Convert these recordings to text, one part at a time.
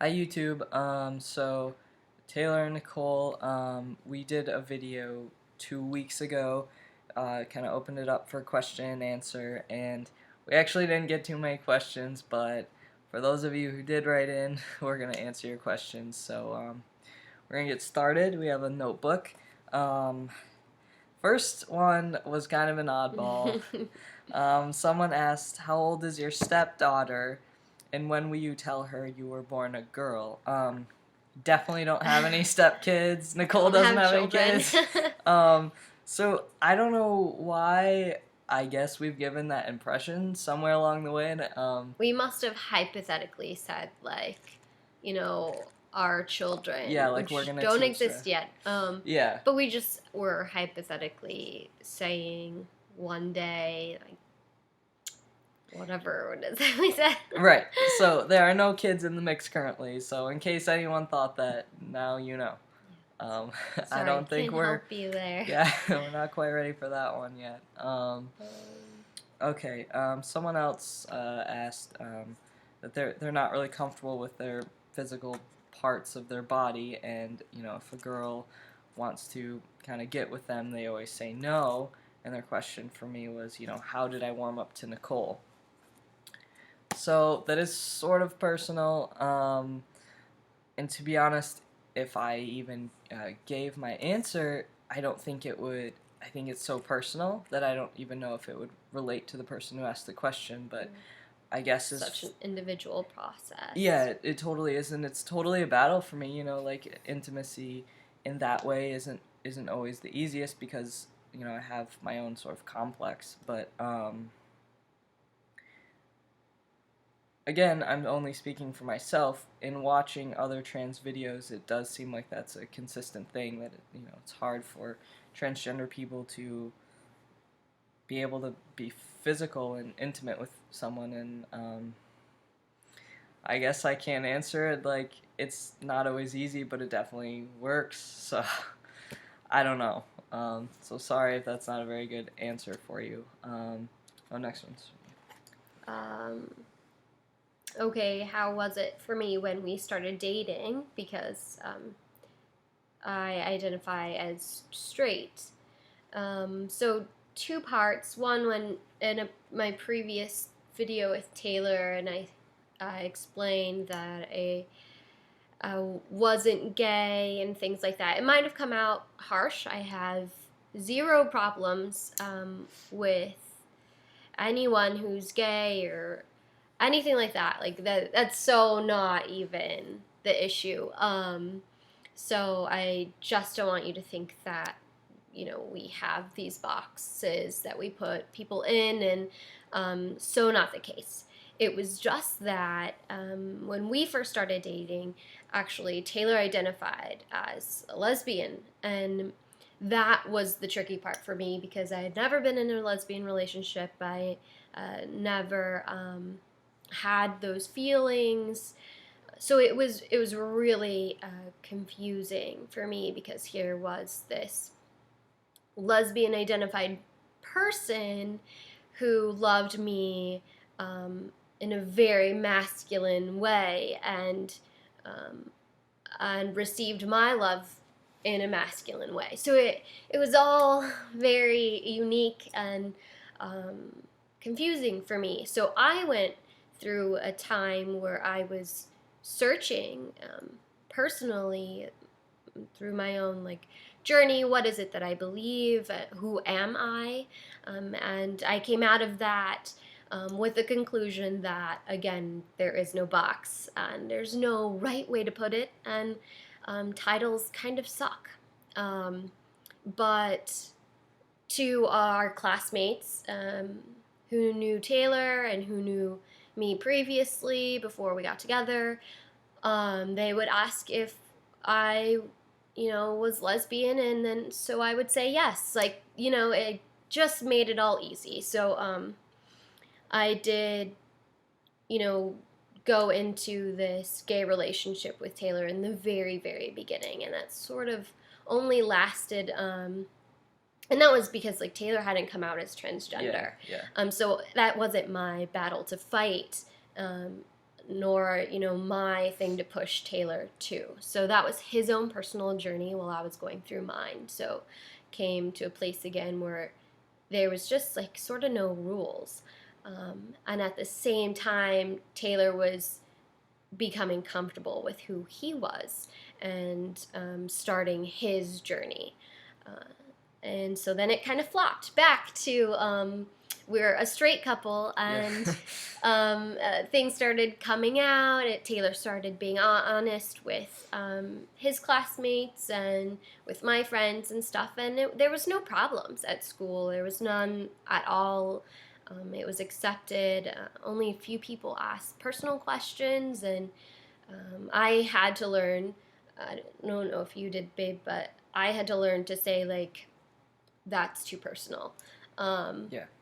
Hi YouTube. So Taylor and Nicole, we did a video 2 weeks ago, kind of opened it up for question and answer, and we actually didn't get too many questions, but for those of you who did write in, we're gonna answer your questions. So we're gonna get started. We have a notebook. Um, First one was kind of an oddball. Someone asked, "How old is your stepdaughter? And when will you tell her you were born a girl?" Definitely don't have any stepkids. Nicole Don't doesn't have have any children. kids. So I don't know why. I guess we've given that impression somewhere along the way. And, We must have hypothetically said, our children, yeah, like we're which gonna don't teach her. exist yet. Yeah. But we just were hypothetically saying one day, whatever it is that we said. Right. So there are no kids in the mix currently. So in case anyone thought that, now you know. I Sorry, don't think can't we're. help you there. Yeah, we're not quite ready for that one yet. Okay. Someone else asked that they're not really comfortable with their physical parts of their body, and if a girl wants to kind of get with them, they always say no. And their question for me was, how did I warm up to Nicole? So that is sort of personal. And to be honest, if I even gave my answer, I don't think it would. I think it's so personal that I don't even know if it would relate to the person who asked the question. But I guess it's such an individual process. Yeah, it totally is, and it's totally a battle for me. Like intimacy in that way isn't always the easiest because I have my own sort of complex. But again, I'm only speaking for myself. In watching other trans videos, it does seem like that's a consistent thing, that it's hard for transgender people to be able to be physical and intimate with someone, and I guess I can't answer it. Like, it's not always easy, but it definitely works, so I don't know. So sorry if that's not a very good answer for you. Next one's. Okay, how was it for me when we started dating? Because I identify as straight. So two parts. One, when my previous video with Taylor, and I explained that I wasn't gay and things like that. It might have come out harsh. I have zero problems with anyone who's gay or anything like that. Like that's so not even the issue. So I just don't want you to think that we have these boxes that we put people in, and so not the case. It was just that when we first started dating, actually Taylor identified as a lesbian, and that was the tricky part for me because I had never been in a lesbian relationship. I never had those feelings, so it was really confusing for me because here was this lesbian identified person who loved me in a very masculine way, and received my love in a masculine way. So it was all very unique and confusing for me. So I went through a time where I was searching personally through my own journey. What is it that I believe? Who am I? And I came out of that with the conclusion that, again, there is no box and there's no right way to put it, and titles kind of suck. But to our classmates who knew Taylor and who knew me previously before we got together, they would ask if I was lesbian, and then so I would say yes. It just made it all easy. So I did, go into this gay relationship with Taylor in the very, very beginning, and that sort of only lasted, and that was because Taylor hadn't come out as transgender. Yeah. So that wasn't my battle to fight. nor, my thing to push Taylor to. So that was his own personal journey while I was going through mine. So came to a place again where there was just like sort of no rules. And at the same time, Taylor was becoming comfortable with who he was and starting his journey. Uh, and so then it kind of flopped back to we're a straight couple, and things started coming out. Taylor started being honest with his classmates and with my friends and stuff, and there was no problems at school. There was none at all. It was accepted. Only a few people asked personal questions, and I had to learn. I don't know if you did, babe, but I had to learn to say, like, that's too personal.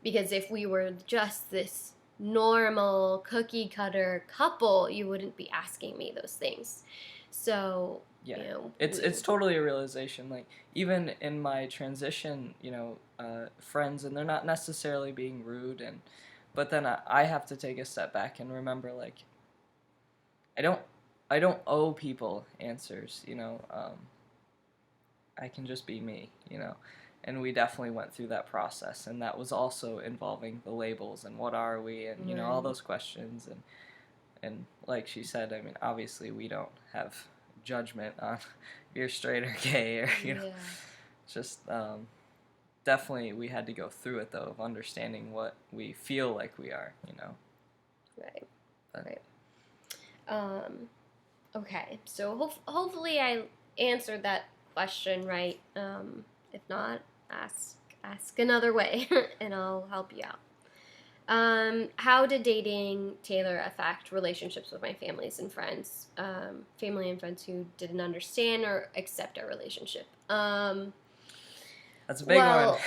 Because if we were just this normal cookie cutter couple, you wouldn't be asking me those things. So, it's totally a realization. Like, even in my transition, friends, and they're not necessarily being rude, but then I have to take a step back and remember, like, I don't owe people answers. I can just be me. And we definitely went through that process, and that was also involving the labels and what are we, and all those questions, and like she said, I mean, obviously we don't have judgment on if you're straight or gay, or just definitely we had to go through it, though, of understanding what we feel like we are. Right. Okay, so hopefully I answered that question right. If not, ask another way, and I'll help you out. How did dating Taylor affect relationships with my families and friends? Family and friends who didn't understand or accept our relationship. That's a big one.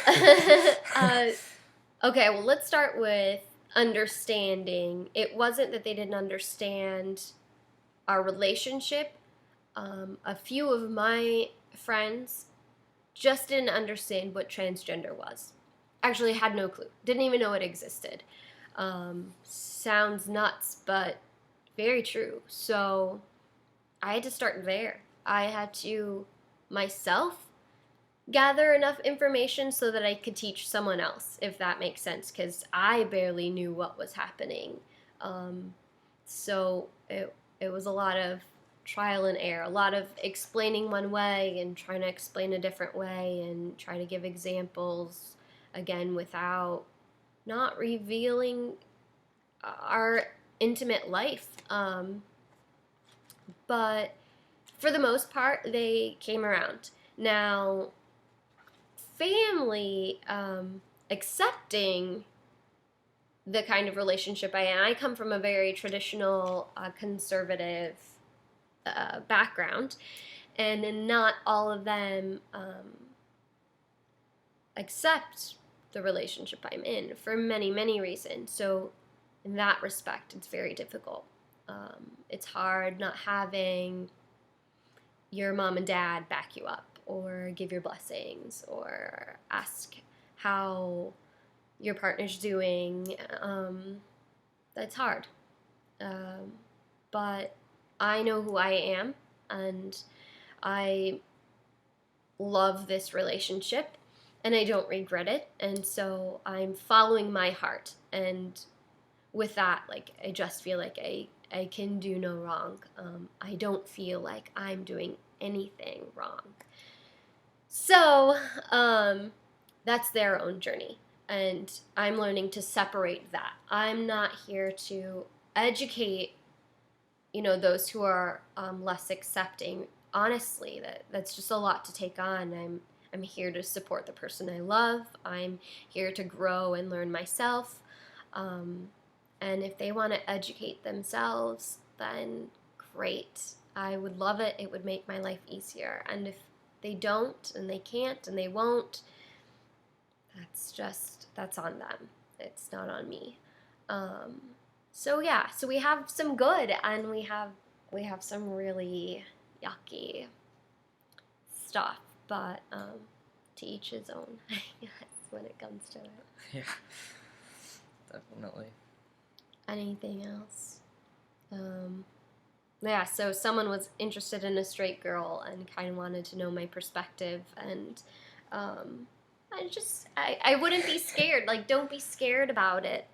Okay, well, let's start with understanding. It wasn't that they didn't understand our relationship. A few of my friends just didn't understand what transgender was. Actually had no clue. Didn't even know it existed. Sounds nuts, but very true. So I had to start there. I had to myself gather enough information so that I could teach someone else, if that makes sense, because I barely knew what was happening. So it was a lot of trial and error, a lot of explaining one way and trying to explain a different way and try to give examples, again, without not revealing our intimate life. But for the most part, they came around. Now, family accepting the kind of relationship I am. I come from a very traditional, conservative background, and not all of them accept the relationship I'm in for many, many reasons. So in that respect, it's very difficult. It's hard not having your mom and dad back you up or give your blessings or ask how your partner's doing. That's hard. But I know who I am, and I love this relationship, and I don't regret it, and so I'm following my heart, and with that, like, I just feel like I can do no wrong. I don't feel like I'm doing anything wrong. So, that's their own journey, and I'm learning to separate that. I'm not here to educate, those who are less accepting. Honestly, that's just a lot to take on. I'm here to support the person I love. I'm here to grow and learn myself. And if they want to educate themselves, then great. I would love it. It would make my life easier. And if they don't, and they can't, and they won't, that's on them. It's not on me. So we have some good, and we have some really yucky stuff, but to each his own, I guess, when it comes to it. Yeah, definitely. Anything else? Yeah, so someone was interested in a straight girl and kind of wanted to know my perspective, and um, I wouldn't be scared. Like, don't be scared about it.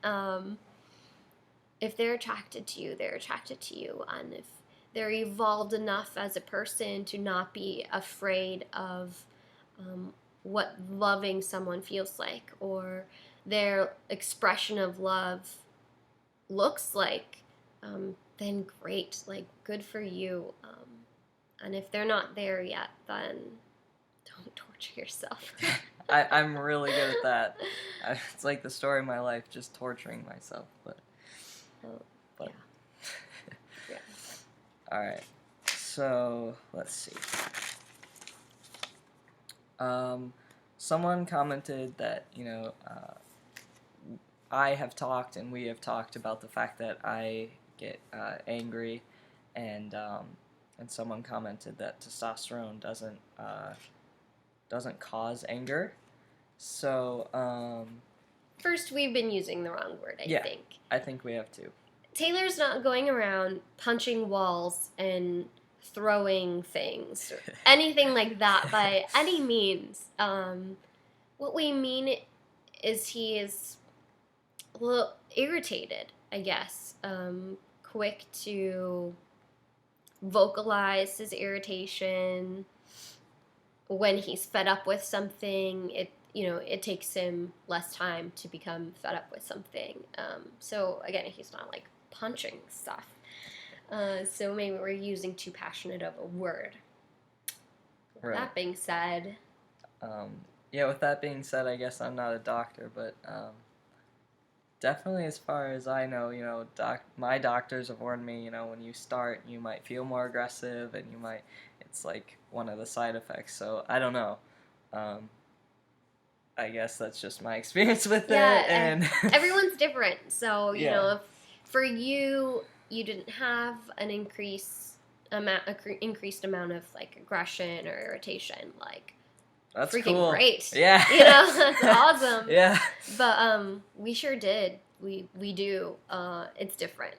If they're attracted to you, they're attracted to you, and if they're evolved enough as a person to not be afraid of um, what loving someone feels like or their expression of love looks like, then great. Like, good for you. And if they're not there yet, then don't torture yourself. I'm really good at that. It's like the story of my life, just torturing myself. But Yeah. Yeah. all right. So let's see. Someone commented that I have talked and we have talked about the fact that I get angry, and someone commented that testosterone doesn't cause anger. So First, we've been using the wrong word, I think. I think we have to. Taylor's not going around punching walls and throwing things or anything like that by any means. What we mean is he is a little irritated, I guess. Quick to vocalize his irritation when he's fed up with something. It takes him less time to become fed up with something. So again, he's not like punching stuff. So maybe we're using too passionate of a word. Right. That being said, with that being said, I guess I'm not a doctor, but definitely as far as I know, my doctors have warned me, when you start, you might feel more aggressive, and it's like one of the side effects. So I don't know. I guess that's just my experience with it. And everyone's different. So if for you didn't have an increased amount of like aggression or irritation, like that's freaking cool. Great. Yeah. That's awesome. Yeah. But we sure did. We do. It's different.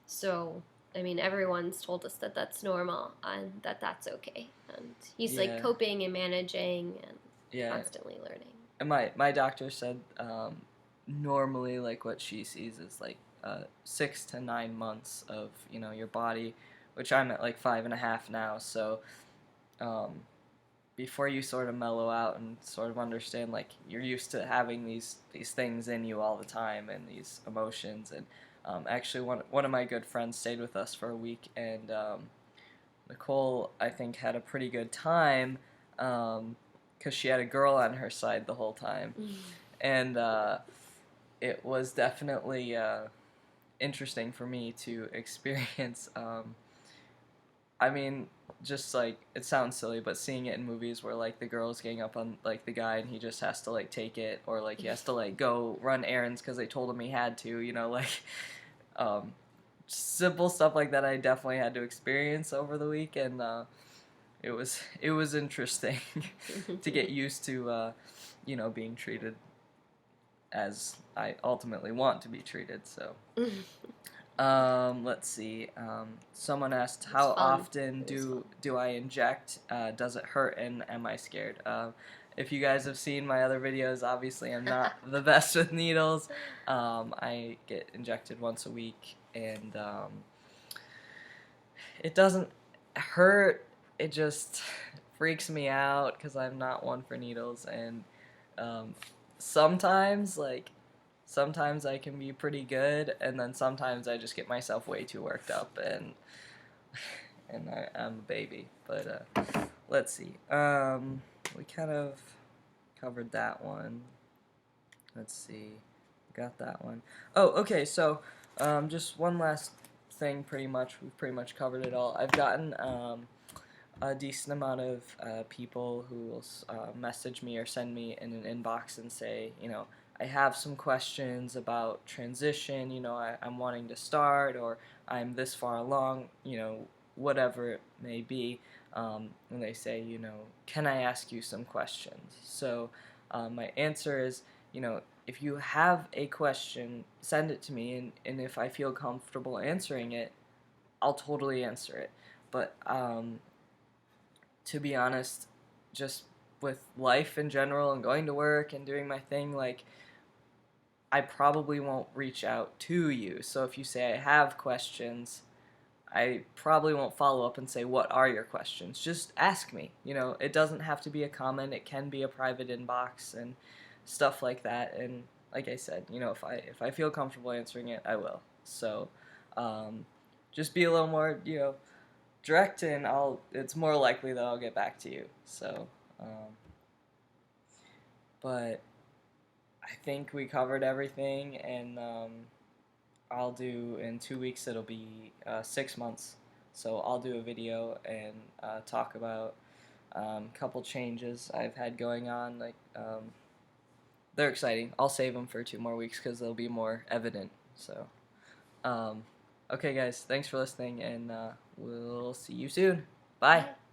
So I mean, everyone's told us that that's normal and that that's okay. And he's like coping and managing and constantly learning. And my doctor said normally, like, what she sees is like 6 to 9 months of your body, which I'm at like 5.5 now. So before you sort of mellow out and sort of understand, like, you're used to having these things in you all the time and these emotions. And actually one of my good friends stayed with us for a week, and Nicole, I think, had a pretty good time because she had a girl on her side the whole time. And it was definitely interesting for me to experience. I mean, just like, it sounds silly, but seeing it in movies where like the girl's getting up on like the guy and he just has to like take it, or like he has to like go run errands because they told him he had to, like simple stuff like that I definitely had to experience over the week, and it was interesting to get used to being treated as I ultimately want to be treated. So let's see. Someone asked, how often do I inject? Does it hurt, and am I scared? If you guys have seen my other videos, obviously I'm not the best with needles. I get injected once a week, and it doesn't hurt. It just freaks me out because I'm not one for needles, and sometimes I can be pretty good, and then sometimes I just get myself way too worked up, and I'm a baby. But let's see. We kind of covered that one. Let's see. Got that one. Oh, okay. So just one last thing. We've pretty much covered it all. I've gotten a decent amount of people who will message me or send me in an inbox and say, I have some questions about transition, I'm wanting to start, or I'm this far along, whatever it may be, and they say, can I ask you some questions? So my answer is, if you have a question, send it to me, and if I feel comfortable answering it, I'll totally answer it. But to be honest, just with life in general and going to work and doing my thing, like, I probably won't reach out to you. So if you say I have questions, I probably won't follow up and say, what are your questions? Just ask me. It doesn't have to be a comment. It can be a private inbox and stuff like that. And like I said, if I feel comfortable answering it, I will. So just be a little more, direct, and it's more likely that I'll get back to you. So, but I think we covered everything, and I'll do in 2 weeks. It'll be 6 months, so I'll do a video and talk about a couple changes I've had going on. Like, they're exciting. I'll save them for 2 more weeks because they'll be more evident. So, okay, guys, thanks for listening, and we'll see you soon. Bye.